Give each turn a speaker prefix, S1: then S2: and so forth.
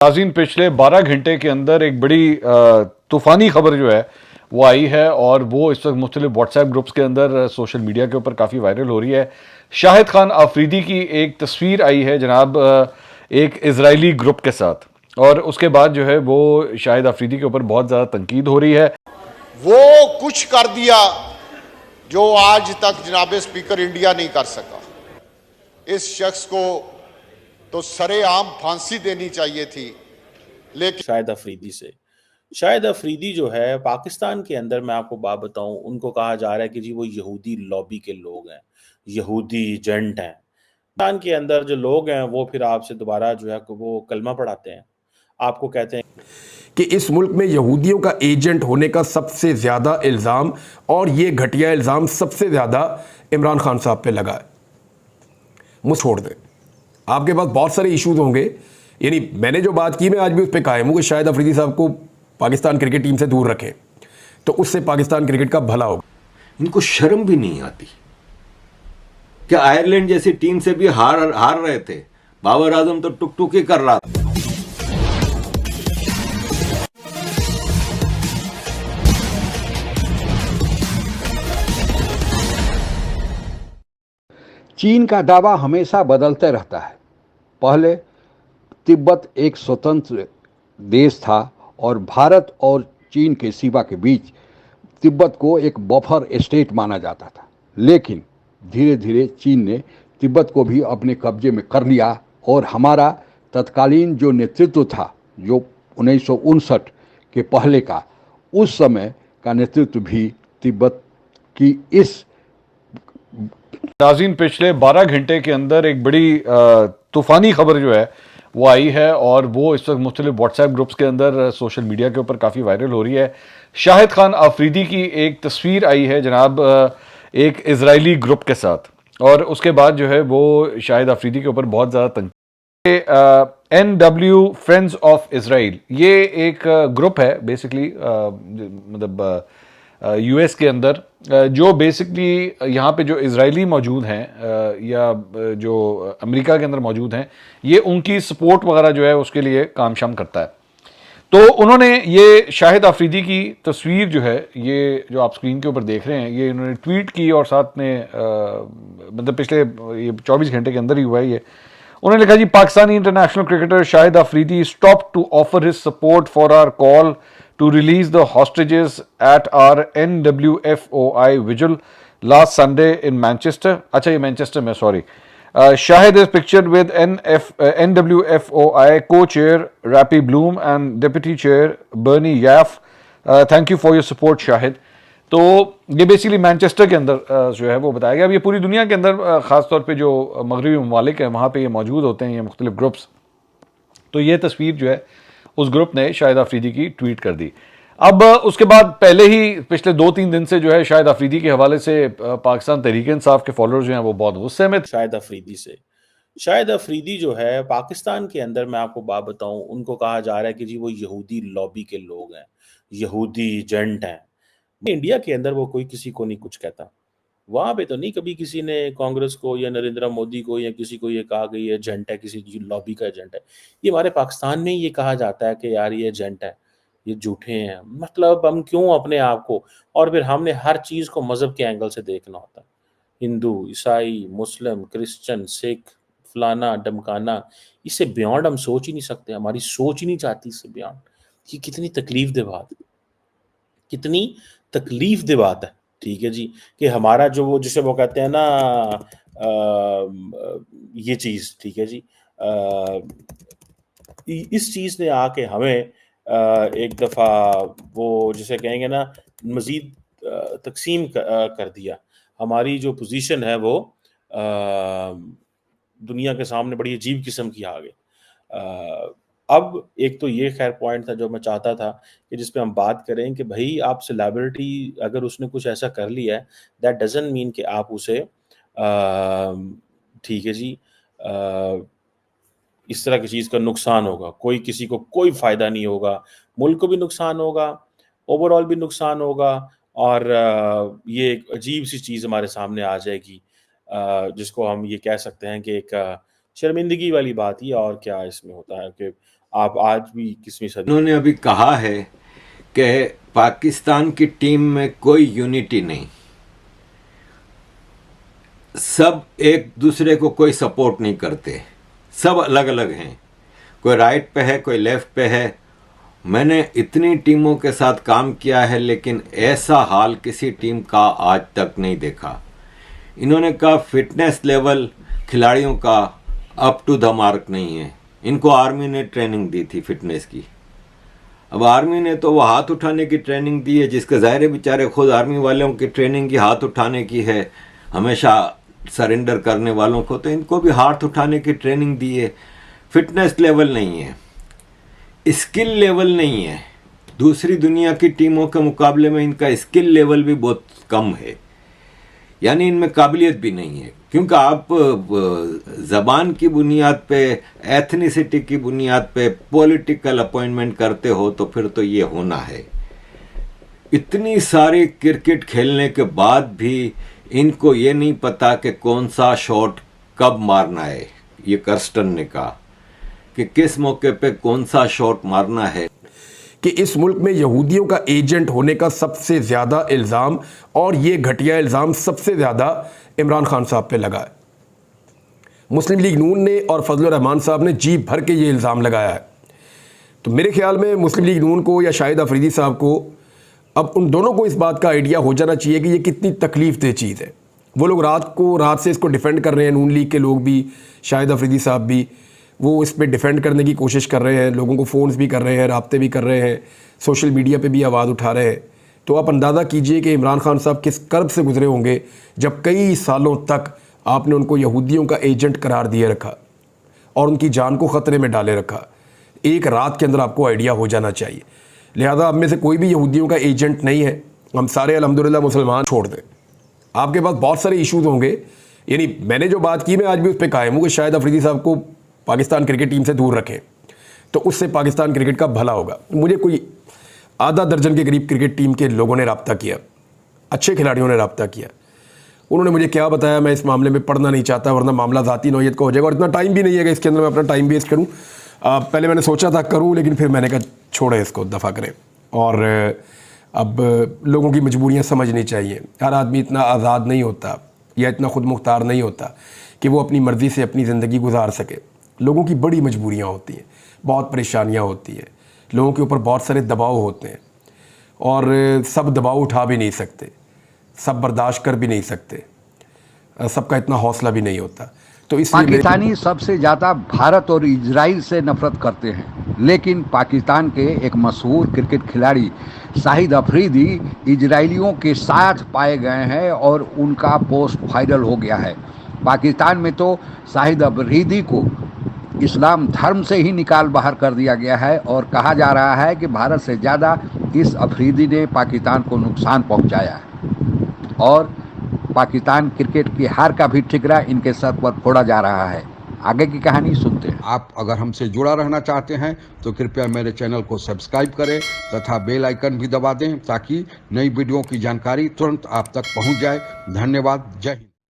S1: नाज़रीन, पिछले 12 घंटे के अंदर एक बड़ी तूफ़ानी खबर जो है वो आई है और वो इस वक्त मुख्तलिफ व्हाट्सएप ग्रुप्स के अंदर सोशल मीडिया के ऊपर काफ़ी वायरल हो रही है। शाहिद खान आफरीदी की एक तस्वीर आई है जनाब, एक इजरायली ग्रुप के साथ, और उसके बाद जो है वो शाहिद आफरीदी के ऊपर बहुत ज़्यादा तनकीद हो रही है।
S2: वो कुछ कर दिया जो आज तक जनाब स्पीकर इंडिया नहीं कर सका। इस शख्स को तो सरेआम फांसी देनी चाहिए थी, लेकिन
S3: शाहिद अफरीदी जो है पाकिस्तान के अंदर, मैं आपको बात बताऊं, उनको कहा जा रहा है कि जी वो यहूदी लॉबी के लोग हैं, यहूदी एजेंट हैं। पाकिस्तान के अंदर जो लोग हैं वो फिर आपसे दोबारा जो है वो कलमा पढ़ाते हैं, आपको कहते हैं
S4: कि इस मुल्क में यहूदियों का एजेंट होने का सबसे ज़्यादा इल्ज़ाम, और ये घटिया इल्ज़ाम सबसे ज़्यादा इमरान खान साहब पे लगा है। मुझे छोड़ दें, आपके पास बहुत सारे इश्यूज होंगे। यानी मैंने जो बात की मैं आज भी उस पर कायम हूँ कि शाहिद अफरीदी साहब को पाकिस्तान क्रिकेट टीम से दूर रखें तो उससे पाकिस्तान क्रिकेट का भला होगा।
S5: इनको शर्म भी नहीं आती क्या? आयरलैंड जैसी टीम से भी हार रहे थे। बाबर आजम तो टुक टुक ही कर रहा था।
S6: चीन का दावा हमेशा बदलते रहता है। पहले तिब्बत एक स्वतंत्र देश था और भारत और चीन के सीमा के बीच तिब्बत को एक बफर स्टेट माना जाता था, लेकिन धीरे धीरे चीन ने तिब्बत को भी अपने कब्जे में कर लिया और हमारा तत्कालीन जो नेतृत्व था, जो 1959 के पहले का, उस समय का नेतृत्व भी तिब्बत की इस
S1: नाज़रीन, पिछले 12 घंटे के अंदर एक बड़ी तूफ़ानी खबर जो है वो आई है और वो इस वक्त मुख्तलिफ व्हाट्सएप ग्रुप्स के अंदर सोशल मीडिया के ऊपर काफ़ी वायरल हो रही है। शाहिद खान आफरीदी की एक तस्वीर आई है जनाब, एक इजरायली ग्रुप के साथ, और उसके बाद जो है वो शाहिद आफरीदी के ऊपर बहुत ज़्यादा तंकीद। NW फ्रेंड्स ऑफ इसराइल, ये एक ग्रुप है बेसिकली, मतलब US के अंदर, जो बेसिकली यहाँ पे जो इजरायली मौजूद हैं या जो अमेरिका के अंदर मौजूद हैं, ये उनकी सपोर्ट वगैरह जो है उसके लिए काम शाम करता है। तो उन्होंने ये शाहिद आफरीदी की तस्वीर जो है, ये जो आप स्क्रीन के ऊपर देख रहे हैं, ये इन्होंने ट्वीट की और साथ में मतलब पिछले ये 24 घंटे के अंदर ही हुआ है ये। उन्होंने लिखा जी, Pakistani international cricketer Shahid Afridi stop to offer his support for our call to release the hostages at our NWFOI vigil last Sunday in Manchester. अच्छा, ये मैनचेस्टर में, sorry. Shahid is pictured with NWFOI co-chair Rappy Bloom and deputy chair Bernie Yaff. Thank you for your support, Shahid. तो ये basically Manchester के अंदर जो है वो बताया गया। अब ये पूरी दुनिया के अंदर ख़ासतौर पे जो मगरबी ममालिक हैं वहाँ पे ये मौजूद होते हैं, ये मुख्तलिफ ग्रुप्स। तो ये तस्वीर जो है उस ग्रुप ने शाहिद आफरीदी की ट्वीट कर दी। अब उसके बाद पहले ही पिछले 2-3 दिन से जो है शाहिद आफरीदी के हवाले से पाकिस्तान तहरीक इंसाफ के फॉलोअर्स जो हैं वो बहुत गुस्से में।
S3: शाहिद अफरीदी जो है पाकिस्तान के अंदर, मैं आपको बात बताऊं, उनको कहा जा रहा है कि जी वो यहूदी लॉबी के लोग हैं, यहूदी एजेंट हैं। इंडिया के अंदर वो कोई किसी को नहीं कुछ कहता। वहां पे तो नहीं कभी किसी ने कांग्रेस को या नरेंद्र मोदी को या किसी को ये कहा कि ये एजेंट है, किसी लॉबी का एजेंट है। ये हमारे पाकिस्तान में ही ये कहा जाता है कि यार ये एजेंट है, ये झूठे हैं। मतलब हम क्यों अपने आप को, और फिर हमने हर चीज को मजहब के एंगल से देखना होता है। हिंदू, ईसाई, मुस्लिम, क्रिश्चियन, सिख, फलाना डमकाना, इससे बियॉन्ड हम सोच ही नहीं सकते। हमारी सोच ही नहीं चाहती इससे बियॉन्ड। ये कितनी तकलीफ दे बात, कितनी तकलीफ दे बात है। ठीक है जी, कि हमारा जो वो जिसे वो कहते हैं ना ये चीज, ठीक है जी, इस चीज ने आके हमें एक दफा वो जिसे कहेंगे ना मजीद तकसीम कर दिया। हमारी जो पोजीशन है वो दुनिया के सामने बड़ी अजीब किस्म की आ गई। अब एक तो ये खैर पॉइंट था जो मैं चाहता था कि जिस पे हम बात करें कि भाई आप सेलिब्रिटी, अगर उसने कुछ ऐसा कर लिया है, दैट डजंट मीन कि आप उसे ठीक है जी, इस तरह की चीज़ का नुकसान होगा, कोई किसी को कोई फ़ायदा नहीं होगा, मुल्क को भी नुकसान होगा, ओवरऑल भी नुकसान होगा, और ये एक अजीब-सी चीज़ हमारे सामने आ जाएगी, जिसको हम ये कह सकते हैं कि एक शर्मिंदगी वाली बात ही है। और क्या इसमें होता है कि आप आज भी 21वीं सदी।
S5: उन्होंने अभी कहा है कि पाकिस्तान की टीम में कोई यूनिटी नहीं, सब एक दूसरे को कोई सपोर्ट नहीं करते, सब अलग अलग हैं, कोई राइट पे है, कोई लेफ्ट पे है। मैंने इतनी टीमों के साथ काम किया है लेकिन ऐसा हाल किसी टीम का आज तक नहीं देखा। इन्होंने कहा फिटनेस लेवल खिलाड़ियों का अप टू द मार्क नहीं है। इनको आर्मी ने ट्रेनिंग दी थी फिटनेस की। अब आर्मी ने तो वो हाथ उठाने की ट्रेनिंग दी है, जिसके ज़ाहिर बेचारे खुद आर्मी वालों की ट्रेनिंग की हाथ उठाने की है, हमेशा सरेंडर करने वालों को, तो इनको भी हाथ उठाने की ट्रेनिंग दी है। फिटनेस लेवल नहीं है, स्किल लेवल नहीं है। दूसरी दुनिया की टीमों के मुकाबले में इनका स्किल लेवल भी बहुत कम है, यानी इनमें काबिलियत भी नहीं है। क्योंकि आप ज़बान की बुनियाद पे, एथनिसिटी की बुनियाद पे पॉलिटिकल अपॉइंटमेंट करते हो तो फिर तो ये होना है। इतनी सारी क्रिकेट खेलने के बाद भी इनको ये नहीं पता कि कौन सा शॉट कब मारना है। ये कर्स्टन ने कहा कि किस मौके पे कौन सा शॉट मारना है।
S4: कि इस मुल्क में यहूदियों का एजेंट होने का सबसे ज़्यादा इल्ज़ाम, और ये घटिया इल्ज़ाम सबसे ज़्यादा इमरान खान साहब पे लगा है। मुस्लिम लीग नून ने और फजलुर रहमान साहब ने जी भर के ये इल्ज़ाम लगाया है। तो मेरे ख्याल में मुस्लिम लीग नून को या शाहिद अफरीदी साहब को, अब उन दोनों को इस बात का आइडिया हो जाना चाहिए कि ये कितनी तकलीफ़देह चीज़ है। वो लोग रात से इसको डिफेंड कर रहे हैं, नून लीग के लोग भी, शाहिद अफरीदी साहब भी, वो इस पर डिफेंड करने की कोशिश कर रहे हैं, लोगों को फ़ोन्स भी कर रहे हैं, राब्ते भी कर रहे हैं, सोशल मीडिया पे भी आवाज़ उठा रहे हैं। तो आप अंदाज़ा कीजिए कि इमरान खान साहब किस कर्ब से गुजरे होंगे जब कई सालों तक आपने उनको यहूदियों का एजेंट करार दिए रखा और उनकी जान को ख़तरे में डाले रखा। एक रात के अंदर आपको आइडिया हो जाना चाहिए। लिहाजा अब में से कोई भी यहूदियों का एजेंट नहीं है, हम सारे अल्हम्दुलिल्लाह मुसलमान छोड़ दें। आपके पास बहुत सारे इशूज़ होंगे, यानी मैंने जो बात की मैं आज भी उस पर कायम हूँ कि शाहिद अफरीदी साहब को पाकिस्तान क्रिकेट टीम से दूर रखें तो उससे पाकिस्तान क्रिकेट का भला होगा। मुझे कोई आधा दर्जन के करीब क्रिकेट टीम के लोगों ने रब्ता किया, अच्छे खिलाड़ियों ने रब्ता किया। उन्होंने मुझे क्या बताया, मैं इस मामले में पढ़ना नहीं चाहता वरना मामला ज़ाती नौयत का हो जाएगा और इतना टाइम भी नहीं है कि इसके अंदर मैं अपना टाइम वेस्ट करूँ। पहले मैंने सोचा था करूँ, लेकिन फिर मैंने कहा छोड़े इसको, दफ़ा करें। और अब लोगों की मजबूरियाँ समझनी चाहिए। हर आदमी इतना आज़ाद नहीं होता या इतना खुद मुख्तार नहीं होता कि वो अपनी मर्ज़ी से अपनी ज़िंदगी गुजार सके। लोगों की बड़ी मजबूरियाँ होती हैं, बहुत परेशानियाँ होती हैं, लोगों के ऊपर बहुत सारे दबाव होते हैं और सब दबाव उठा भी नहीं सकते, सब बर्दाश्त कर भी नहीं सकते, सबका इतना हौसला भी नहीं होता। तो इसलिए
S6: पाकिस्तानी सबसे ज़्यादा भारत और इजराइल से नफरत करते हैं, लेकिन पाकिस्तान के एक मशहूर क्रिकेट खिलाड़ी शाहिद अफरीदी इजरायलियों के साथ पाए गए हैं और उनका पोस्ट वायरल हो गया है। पाकिस्तान में तो शाहिद अफरीदी को इस्लाम धर्म से ही निकाल बाहर कर दिया गया है और कहा जा रहा है कि भारत से ज़्यादा इस अफरीदी ने पाकिस्तान को नुकसान पहुंचाया है और पाकिस्तान क्रिकेट की हार का भी ठिकरा इनके सर पर फोड़ा जा रहा है। आगे की कहानी सुनते हैं। आप अगर हमसे जुड़ा रहना चाहते हैं तो कृपया मेरे चैनल को सब्सक्राइब करें तथा बेल आइकन भी दबा दें ताकि नई वीडियो की जानकारी तुरंत आप तक पहुंच जाए। धन्यवाद। जय हिंद।